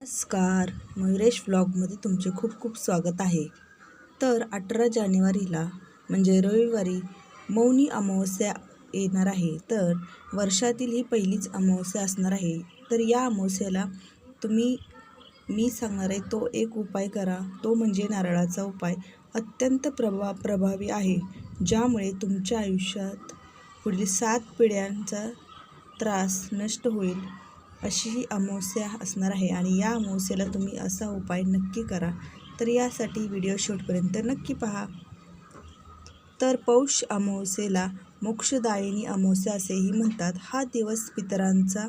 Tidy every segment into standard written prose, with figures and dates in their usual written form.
नमस्कार, मयुरेश व्लॉगमध्ये तुमचे खूप खूप स्वागत आहे. तर 18 जानेवारीला म्हणजे रविवारी मौनी अमावस्या येणार आहे. तर वर्षातील ही पहिलीच अमावस्या असणार आहे. तर या अमावस्याला मी सांगणार आहे तो एक उपाय करा, तो म्हणजे नारळाचा उपाय. अत्यंत प्रभावी आहे, ज्यामुळे तुमच्या आयुष्यात पुढील 7 पिढ्यांचा त्रास नष्ट होईल. अशी ही अमावस्या असणार आहे आणि या अमावस्येला तुम्ही असा उपाय नक्की करा. तर यासाठी व्हिडिओ शेवटपर्यंत नक्की पहा. तर पौष अमावस्येला मोक्षदायिनी अमावस्या असेही म्हणतात. हा दिवस पितरांचा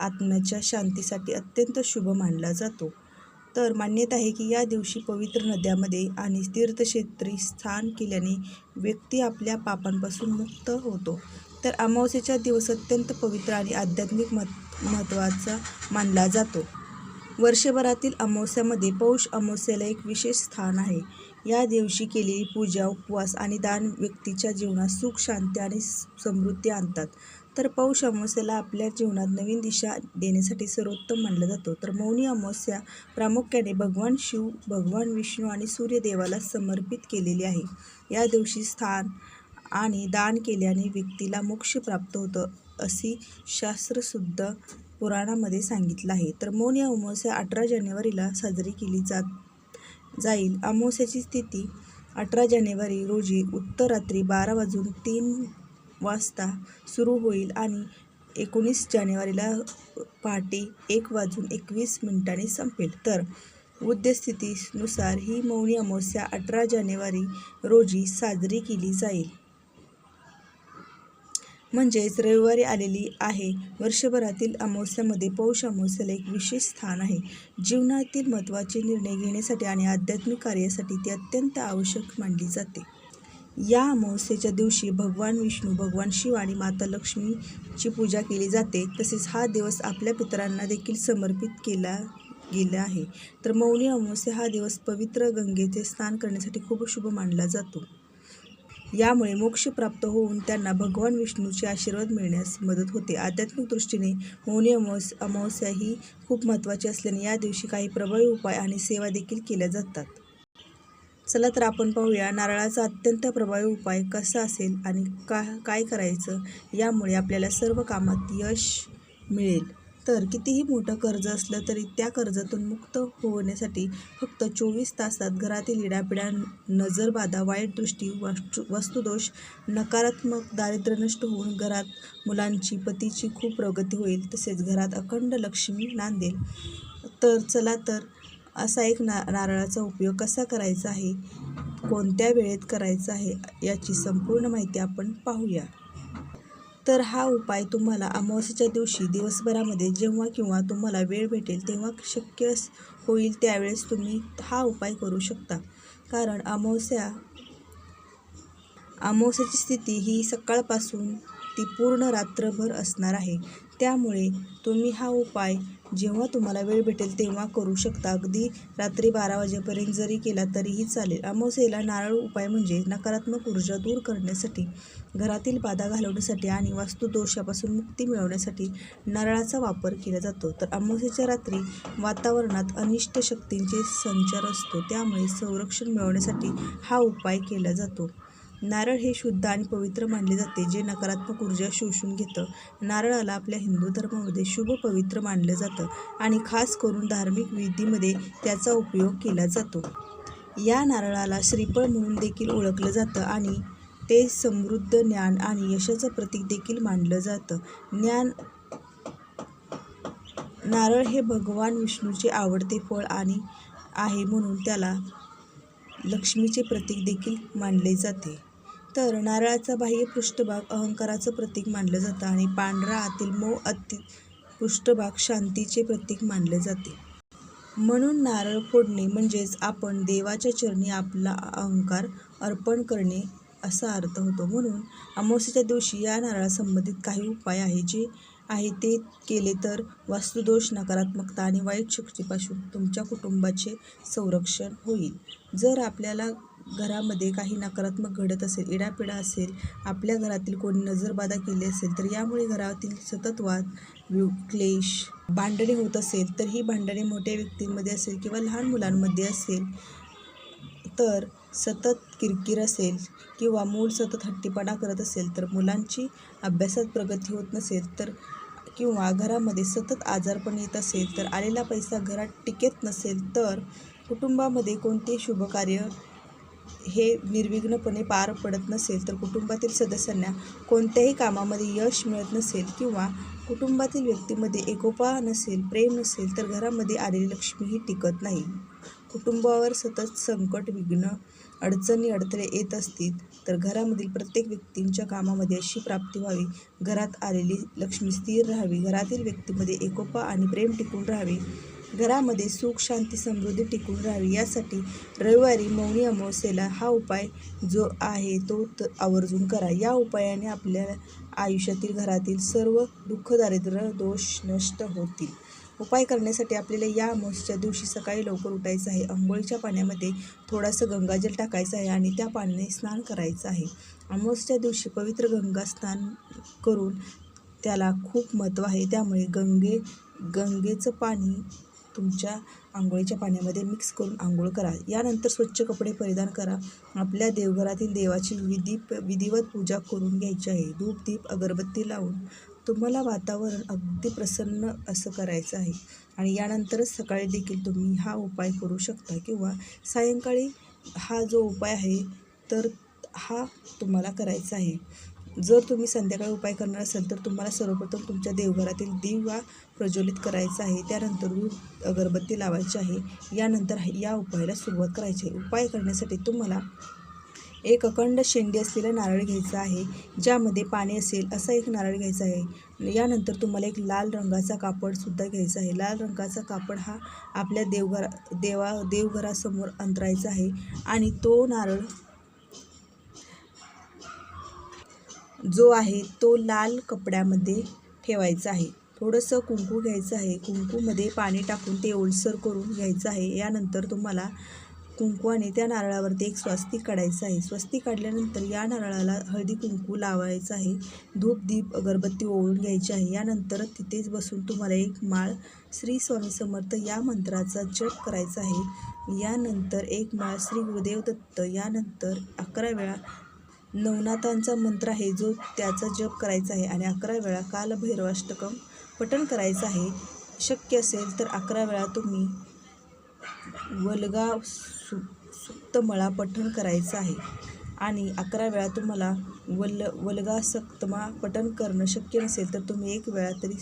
आत्म्याच्या शांतीसाठी अत्यंत शुभ मानला जातो. तर मान्यता आहे की या दिवशी पवित्र नद्यामध्ये आणि तीर्थक्षेत्री स्नान केल्याने व्यक्ती आपल्या पापांपासून मुक्त होतो. तर अमावस्येचा दिवस अत्यंत पवित्र आणि आध्यात्मिक महत्त्वाचा मानला जातो. वर्षभरातील अमावस्यामध्ये पौष अमावस्येला एक विशेष स्थान आहे. या दिवशी केलेली पूजा, उपवास आणि दान व्यक्तीच्या जीवनात सुख, शांती आणि समृद्धी आणतात. तर पौष अमावस्येला आपल्या जीवनात नवीन दिशा देण्यासाठी सर्वोत्तम मानला जातो. तर मौनी अमावस्या प्रामुख्याने भगवान शिव, भगवान विष्णू आणि सूर्यदेवाला समर्पित केलेली आहे. या दिवशी स्नान आणि दान केल्याने व्यक्तीला मोक्ष प्राप्त होतं, अशी शास्त्रशुद्ध पुराणामध्ये सांगितलं आहे. तर मौनी अमावस्या 18 जानेवारीला साजरी केली जाईल. अमावस्याची तिथी 18 जानेवारी रोजी उत्तर रात्री 12:03 सुरू होईल आणि 19 जानेवारीला पहाटे 1:21 संपेल. तर उद्यस्थितीनुसार ही मौनी अमावस्या 18 जानेवारी रोजी साजरी केली जाईल, म्हणजेच रविवारी आलेली आहे. वर्षभरातील अमावस्यामध्ये पौष अमावस्येला एक विशेष स्थान आहे. जीवनातील महत्त्वाचे निर्णय घेण्यासाठी आणि आध्यात्मिक कार्यासाठी ती अत्यंत आवश्यक मानली जाते. या अमावस्येच्या दिवशी भगवान विष्णू, भगवान शिव आणि माता लक्ष्मीची पूजा केली जाते. तसेच हा दिवस आपल्या पितरांना देखील समर्पित केला गेला आहे. तर मौनी अमावस्या हा दिवस पवित्र गंगेचे स्नान करण्यासाठी खूप शुभ मानला जातो. यामुळे मोक्ष प्राप्त होऊन त्यांना भगवान विष्णूचे आशीर्वाद मिळण्यास मदत होते. आध्यात्मिक दृष्टीने मौनी अमावस्या ही खूप महत्त्वाची असल्याने या दिवशी काही प्रभावी उपाय आणि सेवा देखील केल्या जातात. चला तर आपण पाहूया नारळाचा अत्यंत प्रभावी उपाय कसा असेल आणि काय करायचं, यामुळे आपल्याला सर्व कामात यश मिळेल. तर कितीही मोठं कर्ज असलं तरी त्या कर्जातून मुक्त होण्यासाठी फक्त 24 तासात घरातील इडापिडा, नजरबाधा, वाईट दृष्टी, वास्तुदोष, नकारात्मक दारिद्र्य नष्ट होऊन घरात मुलांची, पतीची खूप प्रगती होईल. तसेच घरात अखंड लक्ष्मी नांदेल. तर चला तर असा एक नारळाचा उपयोग कसा करायचा आहे, कोणत्या वेळेत करायचा आहे, याची संपूर्ण माहिती आपण पाहूया. तर हा उपाय तुम्हाला अमावस्येच्या दिवशी दिवसभरामध्ये जेव्हा किंवा तुम्हाला वेळ भेटेल तेव्हा शक्य होईल त्यावेळेस तुम्ही हा उपाय करू शकता. कारण अमावस्येची स्थिती ही सकाळपासून ती पूर्ण रात्रभर असणार आहे. त्यामुळे तुम्ही हा उपाय जेव्हा तुम्हाला वेळ भेटेल तेव्हा करू शकता. अगदी रात्री 12 वाजेपर्यंत जरी केला तरीही चालेल. अमावस्येला नारळ उपाय म्हणजे नकारात्मक ऊर्जा दूर करण्यासाठी, घरातील बाधा घालवण्यासाठी आणि वास्तुदोषापासून मुक्ती मिळवण्यासाठी नारळाचा वापर केला जातो. तर अमावस्येच्या रात्री वातावरणात अनिष्ट शक्तींचे संचार असतो, त्यामुळे संरक्षण मिळवण्यासाठी हा उपाय केला जातो. नारळ हे शुद्ध आणि पवित्र मानले जाते, जे नकारात्मक ऊर्जा शोषून घेतं. नारळाला आपल्या हिंदू धर्मामध्ये शुभ पवित्र मानलं जातं आणि खास करून धार्मिक विधीमध्ये त्याचा उपयोग केला जातो. या नारळाला श्रीफळ म्हणून देखील ओळखलं जातं आणि ते समृद्ध, ज्ञान आणि यशाचं प्रतीक देखील मानलं जातं. नारळ हे भगवान विष्णूचे आवडते फळ आहे, म्हणून त्याला लक्ष्मीचे प्रतीक देखील मानले जाते. तर नारळाचा बाह्य पृष्ठभाग अहंकाराचं प्रतीक मानलं जातं आणि पांढरा आतील मऊ पृष्ठभाग शांतीचे प्रतीक मानले जाते. म्हणून नारळ फोडणे म्हणजेच आपण देवाच्या चरणी आपला अहंकार अर्पण करणे असा अर्थ होतो. म्हणून अमावस्येच्या दिवशी या नारळासंबंधित काही उपाय आहे ते केले तर वास्तुदोष, नकारात्मकता आणि वाईट शक्तीपासून तुमच्या कुटुंबाचे संरक्षण होईल. जर आपल्याला घरामध्ये काही नकारात्मक घडत असेल, इडापिडा असेल, आपल्या घरातील कोणी नजरबाधा केली असेल, तर यामुळे घरातील सतत वाद, क्लेश, भांडणे होत असेल तर ही भांडणे मोठ्या व्यक्तींमध्ये असेल किंवा लहान मुलांमध्ये असेल, तर सतत किरकिर असेल किंवा मूल सतत हट्टीपणा करत असेल, तर मुलांची अभ्यासात प्रगती होत नसेल तर किंवा घरामध्ये सतत आजारपण येत असेल, तर आलेला पैसा घरात टिकत नसेल, तर कुटुंबामध्ये कोणतेही शुभकार्य हे निर्विघ्नपणे पार पडत नसेल, तर कुटुंबातील सदस्यांना कोणत्याही कामामध्ये यश मिळत नसेल किंवा कुटुंबातील व्यक्तीमध्ये एकोपा नसेल, प्रेम नसेल, तर घरामध्ये आलेली लक्ष्मीही टिकत नाही. कुटुंबावर सतत संकट, विघ्न, अडचणी, अडथळे येत असतील, तर घरामधील प्रत्येक व्यक्तींच्या कामामध्ये अशी प्राप्ती व्हावी, घरात आलेली लक्ष्मी स्थिर राहावी, घरातील व्यक्तीमध्ये एकोपा आणि प्रेम टिकून राहावे, घरामध्ये सुख, शांती, समृद्धी टिकून राहावी, यासाठी रविवारी मौनी अमावस्येला हा उपाय जो आहे तो आवर्जून करा. या उपायाने आपल्या आयुष्यातील घरातील सर्व दुःख, दारिद्र्य, दोष नष्ट होतील. उपाय करण्यासाठी आपल्याला या अमावस्येच्या दिवशी सकाळी लवकर उठायचं आहे. अंघोळीच्या पाण्यामध्ये थोडंसं गंगाजल टाकायचं आहे आणि त्या पाण्याने स्नान करायचं आहे. अमावस्येच्या दिवशी पवित्र गंगा स्नान करून त्याला खूप महत्त्व आहे. त्यामुळे गंगेचं पाणी तुमच्या अंघोळीच्या पाण्यामध्ये मिक्स करून आंघोळ करा. यानंतर स्वच्छ कपडे परिधान करा. आपल्या देवघरातील देवाची विधिवत पूजा करून घ्यायची आहे. धूप, दीप, अगरबत्ती लावून तुम्हाला वातावरण अगदी प्रसन्न असं करायचं आहे आणि यानंतरच सकाळी देखील तुम्ही हा उपाय करू शकता किंवा सायंकाळी हा जो उपाय आहे तर हा तुम्हाला करायचा आहे. जर तुम्ही संध्याकाळी उपाय करणार असाल तर तुम्हाला सर्वप्रथम तुमच्या देवघरातील दिवा प्रज्वलित करायचा आहे. त्यानंतर धूप, अगरबत्ती लावायची आहे. यानंतर या उपायाला सुरुवात करायची आहे. उपाय करण्यासाठी तुम्हाला एक अखंड शेंडी असलेला नारळ घ्यायचा आहे, ज्यामध्ये पाणी असेल असा एक नारळ घ्यायचा आहे. यानंतर तुम्हाला एक लाल रंगाचा कापडसुद्धा घ्यायचा आहे. लाल रंगाचा कापड हा आपल्या देवघरासमोर अंतरायचा आहे आणि तो नारळ जो आहे तो लाल कपड्यामध्ये ठेवायचा आहे. थोडंसं कुंकू घ्यायचं आहे. कुंकूमध्ये पाणी टाकून ते ओलसर करून घ्यायचं आहे. यानंतर तुम्हाला कुंकवाने त्या नारळावरती एक स्वस्तिक काढायचं आहे. स्वस्तिक काढल्यानंतर या नारळाला हळदी कुंकू लावायचं आहे. धूप, दीप, अगरबत्ती ओवाळून घ्यायची आहे. यानंतर तिथेच बसून तुम्हाला एक माळ श्री स्वामी समर्थ या मंत्राचा जप करायचा आहे. यानंतर एक माळ श्री गुरुदेव दत्त, यानंतर 11 वेळा नवनाथांचा मंत्र आहे जो त्याचा जप करायचा आहे आणि 11 वेळा कालभैरवाष्टकम पठण करायचं आहे. शक्य असेल तर 11 वेळा तुम्ही वल्गा सुक्तमळा पठण करायचं आहे आणि 11 वेळा तुम्हाला वल्गा सप्तमा पठण करणं शक्य नसेल तर तुम्ही 1 वेळा तरी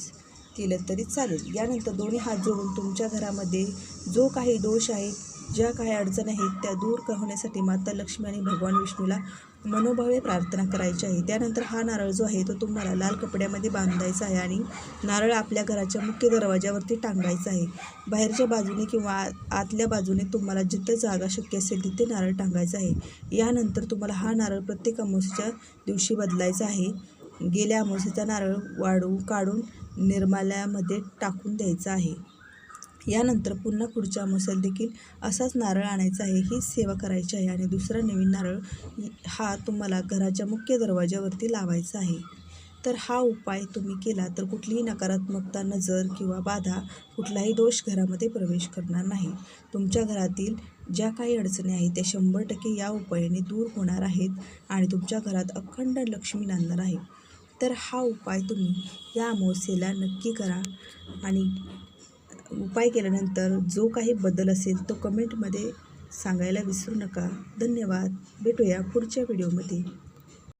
केलं तरी चालेल. यानंतर दोन्ही हात जोडून तुमच्या घरामध्ये जो काही दोष आहे, ज्या काही अडचणी आहेत त्या दूर होण्यासाठी माता लक्ष्मी आणि भगवान विष्णूला मनोभावे प्रार्थना करायची आहे. त्यानंतर हा नारळ जो आहे तो तुम्हाला लाल कपड्यामध्ये बांधायचा आहे आणि नारळ आपल्या घराच्या मुख्य दरवाजावरती टांगायचा आहे. बाहेरच्या बाजूने किंवा आतल्या बाजूने तुम्हाला जिथं जागा शक्य असेल तिथे नारळ टांगायचा आहे. यानंतर तुम्हाला हा नारळ प्रत्येक अमावस्येच्या दिवशी बदलायचा आहे. गेल्या अमावस्येचा नारळ काढून निर्माल्यामध्ये टाकून द्यायचा आहे. यानंतर पुन्हा पुढच्या अमावस्येला देखील असाच नारळ आणायचा आहे. हीच सेवा करायची आहे आणि दुसरा नवीन नारळ हा तुम्हाला घराच्या मुख्य दरवाजावरती लावायचा आहे. तर हा उपाय तुम्ही केला तर कुठलीही नकारात्मकता, नजर किंवा बाधा, कुठलाही दोष घरामध्ये प्रवेश करणार नाही. तुमच्या घरातील ज्या काही अडचणी आहेत त्या 100% या उपायाने दूर होणार आहेत आणि तुमच्या घरात अखंड लक्ष्मी नांदणार आहे. तर हा उपाय तुम्ही या अमावस्येला नक्की करा आणि उपाय केल्यानंतर जो काही बदल असेल तो कमेंटमध्ये सांगायला विसरू नका. धन्यवाद. भेटूया पुढच्या व्हिडिओमध्ये.